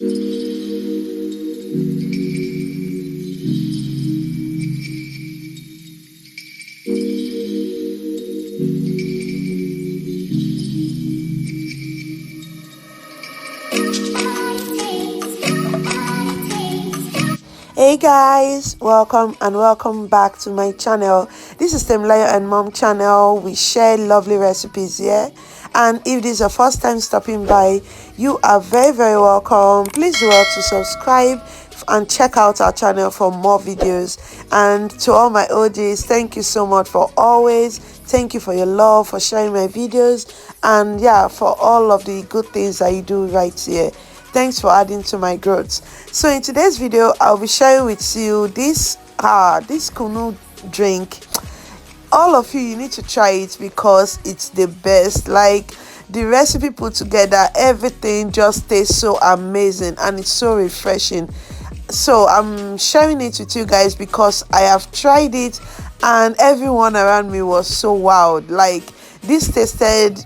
Hey guys, welcome back to my channel. This is Temilayo and Mom channel. We share lovely recipes here, and if this is your first time stopping by, you are very welcome. Please do well to subscribe and check out our channel for more videos. And to all my OGs, thank you so much for always. Thank you for your love, for sharing my videos, and yeah, for all of the good things that you do right here. Thanks for adding to my growth. So in today's video, I'll be sharing with you this Kunu drink. All of you need to try it because it's the best. Like, the recipe put together, everything just tastes so amazing and it's so refreshing. So I'm sharing it with you guys because I have tried it and everyone around me was so wowed. Like, this tasted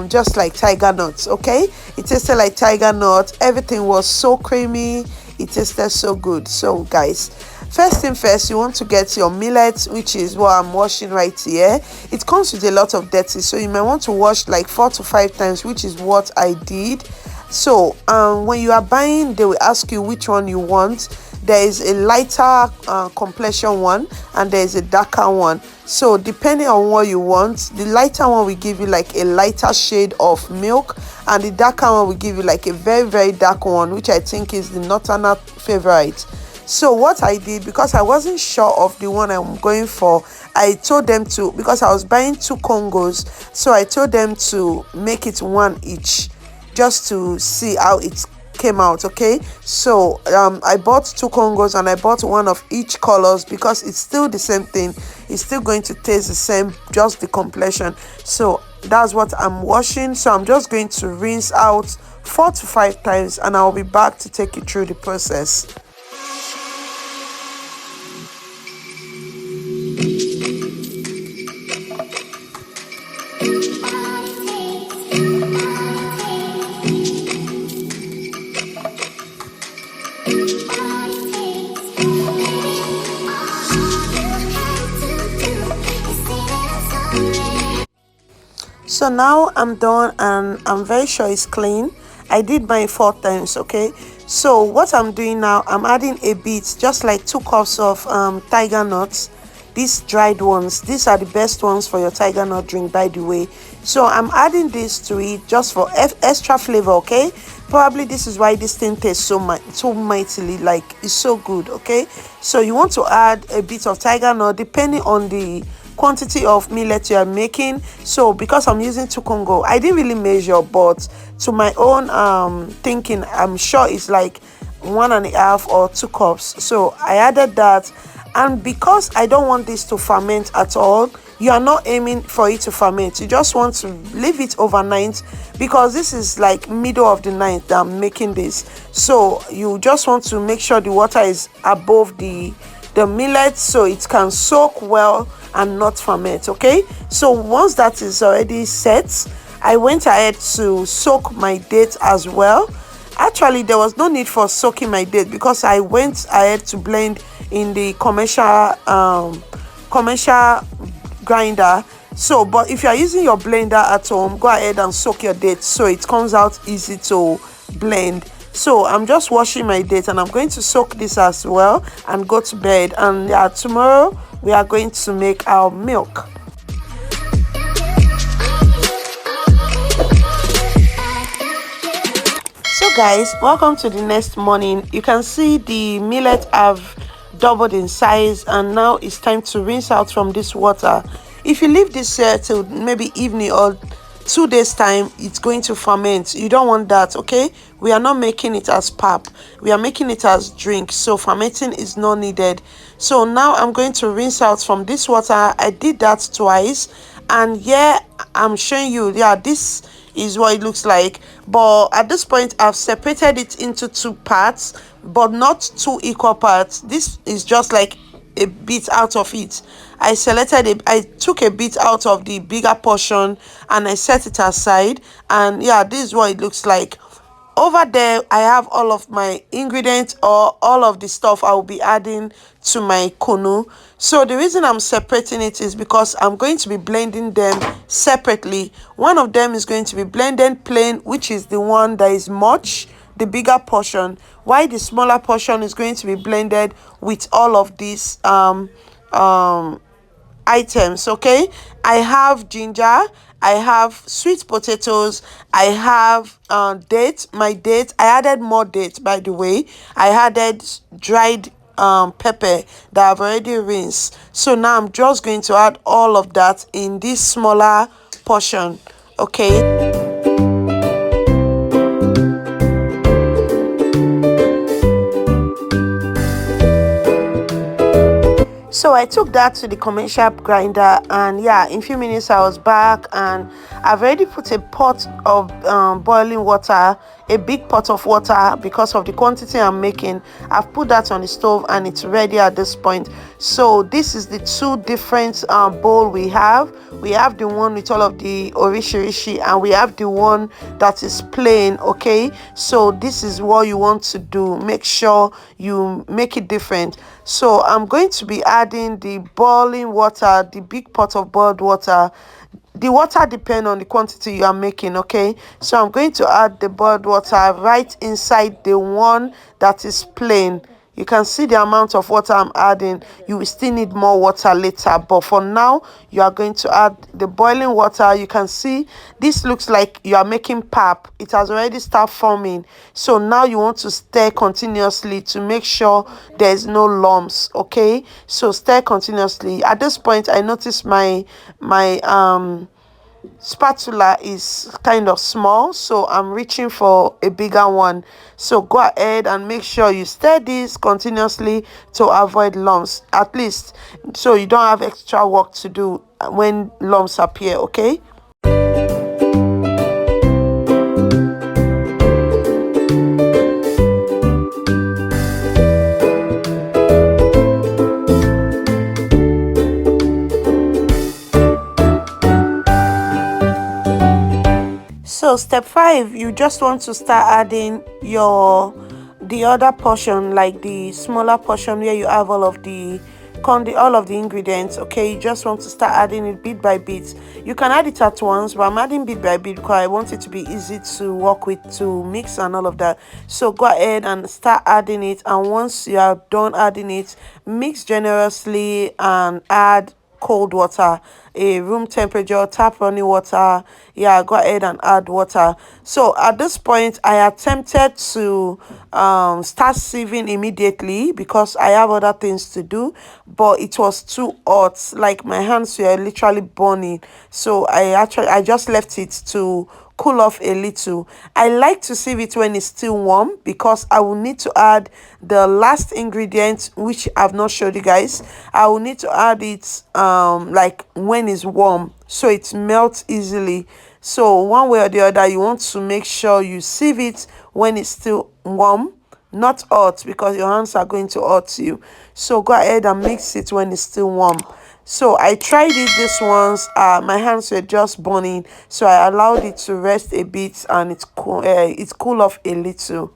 just like Tigernut. Okay, it tasted like Tigernut. Everything was so creamy, it tasted so good. So guys, first thing first, you want to get your millet, which is what I'm washing right here. It comes with a lot of dirty, so you might want to wash like 4 to 5 times, which is what I did. So when you are buying, they will ask you which one you want. There is a lighter complexion one and there is a darker one. So depending on what you want, the lighter one will give you like a lighter shade of milk, and the darker one will give you like a very dark one, which I think is the Northerner favorite. So what I did, because I wasn't sure of the one I'm going for, I told them to, because I was buying 2 Congos, so I told them to make it 1 each, just to see how it came out. Okay, so I bought 2 Congos and I bought 1 of each colors because it's still the same thing. It's still going to taste the same, just the complexion. So that's what I'm washing. So I'm just going to rinse out 4 to 5 times and I'll be back to take you through the process. So now I'm done and I'm very sure it's clean. I did mine 4 times. Okay, so what I'm doing now, I'm adding a bit, just like 2 cups of Tigernut. These dried ones, these are the best ones for your Tigernut drink, by the way. So I'm adding this to it just for extra flavor. Okay, probably this is why this thing tastes so mightily, like it's so good. Okay, so you want to add a bit of Tigernut depending on the quantity of millet you are making. So because I'm using 2 Congo, I didn't really measure, but to my own thinking, I'm sure it's like 1.5 or 2 cups. So I added that, and because I don't want this to ferment at all, you are not aiming for it to ferment. You just want to leave it overnight, because this is like middle of the night that I'm making this. So you just want to make sure the water is above the millet so it can soak well and not ferment. Okay, so once that is already set, I went ahead to soak my date as well. Actually, there was no need for soaking my date because I went ahead to blend in the commercial grinder. So but if you are using your blender at home, go ahead and soak your dates so it comes out easy to blend. So I'm just washing my dates and I'm going to soak this as well and go to bed. And yeah, tomorrow we are going to make our milk. So guys, welcome to the next morning. You can see the millet have doubled in size, and now it's time to rinse out from this water. If you leave this here till maybe evening or 2 days time, it's going to ferment. You don't want that. Okay, we are not making it as pap, we are making it as drink, so fermenting is not needed. So now I'm going to rinse out from this water. I did that twice, and yeah, I'm showing you, yeah, this is what it looks like. But at this point, I've separated it into 2 parts, but not 2 equal parts. This is just like a bit out of it. I took a bit out of the bigger portion and I set it aside, and yeah, this is what it looks like. Over there, I have all of my ingredients or all of the stuff I will be adding to my kunu. So the reason I'm separating it is because I'm going to be blending them separately. One of them is going to be blended plain, which is the one that is much, the bigger portion, while the smaller portion is going to be blended with all of these items. Okay, I have ginger, I have sweet potatoes, I have dates, my dates. I added more dates, by the way. I added dried pepper that I've already rinsed. So now I'm just going to add all of that in this smaller portion. Okay. So I took that to the commercial grinder, and yeah, in a few minutes I was back, and I've already put a pot of boiling water, a big pot of water, because of the quantity I'm making. I've put that on the stove and it's ready at this point. So this is the two different bowl we have. We have the one with all of the orishirishi, and we have the one that is plain. Okay, so this is what you want to do. Make sure you make it different. So I'm going to be adding the boiling water, the big pot of boiled water. The water depends on the quantity you are making. Okay, so I'm going to add the boiled water right inside the one that is plain. You can see the amount of water I'm adding. You will still need more water later, but for now you are going to add the boiling water. You can see this looks like you are making pap. It has already started forming. So now you want to stir continuously to make sure there's no lumps. Okay, so stir continuously. At this point I noticed my spatula is kind of small, so I'm reaching for a bigger one. So go ahead and make sure you stir this continuously to avoid lumps, at least so you don't have extra work to do when lumps appear. Okay. So step 5, you just want to start adding the other portion, like the smaller portion where you have all of the ingredients. Okay, you just want to start adding it bit by bit. You can add it at once, but I'm adding bit by bit because I want it to be easy to work with, to mix and all of that. So go ahead and start adding it, and once you are done adding it, mix generously and add cold water, a room temperature tap running water. Yeah, go ahead and add water. So at this point I attempted to start sieving immediately because I have other things to do, but it was too hot, like my hands were literally burning. So I just left it to cool off a little. I like to sieve it when it's still warm because I will need to add the last ingredient, which I've not showed you guys. I will need to add it like when it's warm, so it melts easily. So one way or the other, you want to make sure you sieve it when it's still warm, not hot, because your hands are going to hurt you. So go ahead and mix it when it's still warm. So I tried it this once, my hands were just burning, so I allowed it to rest a bit and it's cool off a little.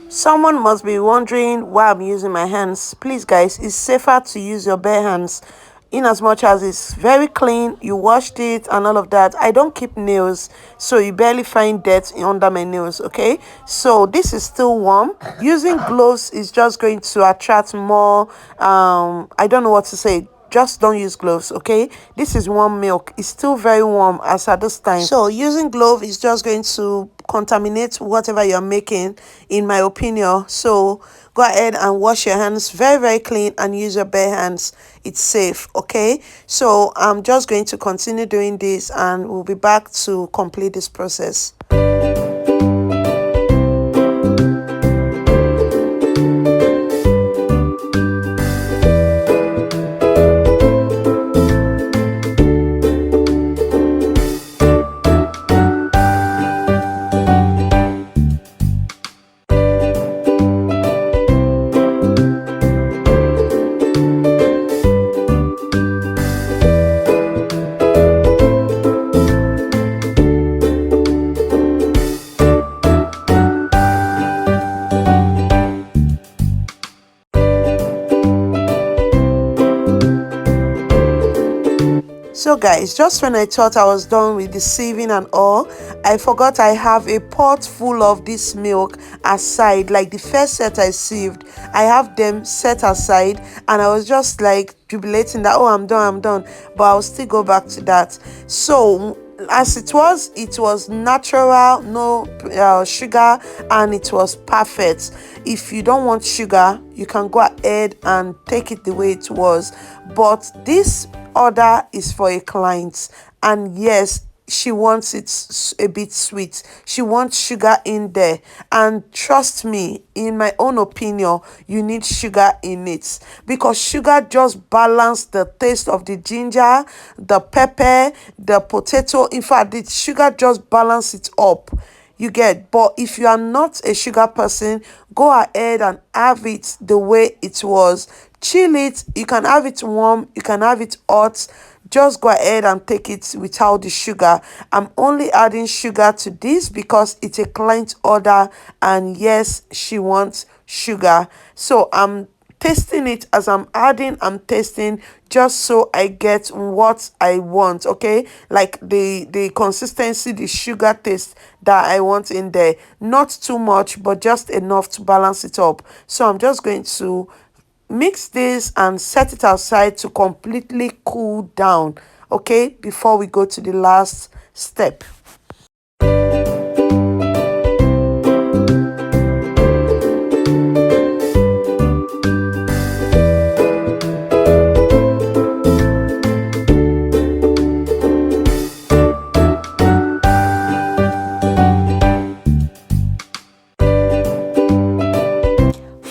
Someone must be wondering why I'm using my hands. Please guys, it's safer to use your bare hands, in as much as it's very clean, you washed it and all of that. I don't keep nails, so you barely find dirt under my nails. Okay, so this is still warm. Using gloves is just going to attract more I don't know what to say. Just don't use gloves. Okay, this is warm milk. It's still very warm as at this time, so using glove is just going to contaminate whatever you're making, in my opinion. So go ahead and wash your hands very, very clean and use your bare hands. It's safe, okay? So I'm just going to continue doing this and we'll be back to complete this process. So guys, just when I thought I was done with the sieving and all, I forgot I have a pot full of this milk aside. Like the first set I sieved, I have them set aside, and I was just like jubilating that, oh, I'm done, but I'll still go back to that. So as it was natural, no sugar, and it was perfect. If you don't want sugar, you can go ahead and take it the way it was, but this order is for a client, and yes, she wants it a bit sweet. She wants sugar in there, and trust me, in my own opinion, you need sugar in it, because sugar just balance the taste of the ginger, the pepper, the potato. In fact, the sugar just balance it up, you get. But if you are not a sugar person, go ahead and have it the way it was. Chill it. You can have it warm, you can have it hot. Just go ahead and take it without the sugar. I'm only adding sugar to this because it's a client order, and yes, she wants sugar. So I'm tasting it. As I'm adding, I'm tasting, just so I get what I want, okay? Like the consistency, the sugar taste that I want in there. Not too much, but just enough to balance it up. So I'm just going to mix this and set it aside to completely cool down, okay, before we go to the last step.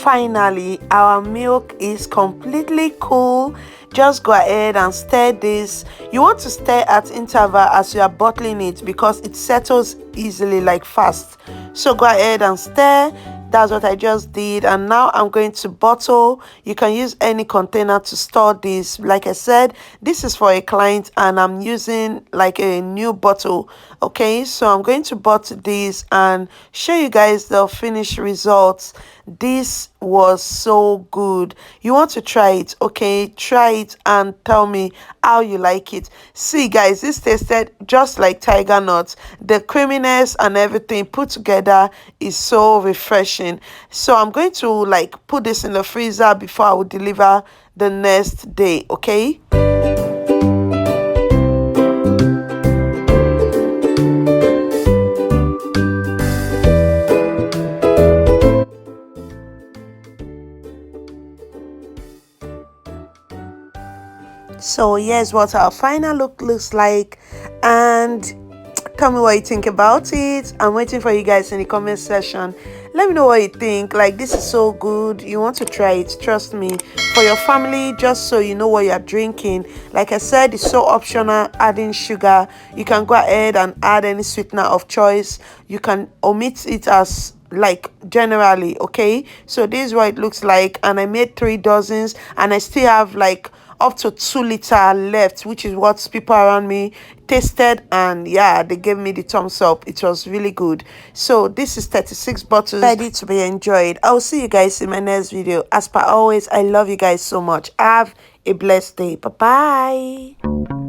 Finally, our milk is completely cool. Just go ahead and stir this. You want to stir at interval as you are bottling it, because it settles easily, like fast. So go ahead and stir. That's what I just did, and now I'm going to bottle. You can use any container to store this. Like I said, this is for a client and I'm using like a new bottle, okay? So I'm going to bottle this and show you guys the finished results. This was so good. You want to try it, okay? Try it and tell me how you like it. See guys, this tasted just like Tigernut. The creaminess and everything put together is so refreshing. So I'm going to like put this in the freezer before I will deliver the next day, okay? So here's what our final look looks like, and tell me what you think about it. I'm waiting for you guys in the comment section. Let me know what you think. Like, this is so good. You want to try it, trust me, for your family, just so you know what you're drinking. Like I said, it's so optional adding sugar. You can go ahead and add any sweetener of choice. You can omit it as like generally, okay? So this is what it looks like, and I made 3 dozens, and I still have like up to 2 liters left, which is what people around me tasted, and yeah, they gave me the thumbs up. It was really good. So this is 36 bottles ready to be enjoyed. I'll see you guys in my next video. As per always, I love you guys so much. Have a blessed day. Bye bye.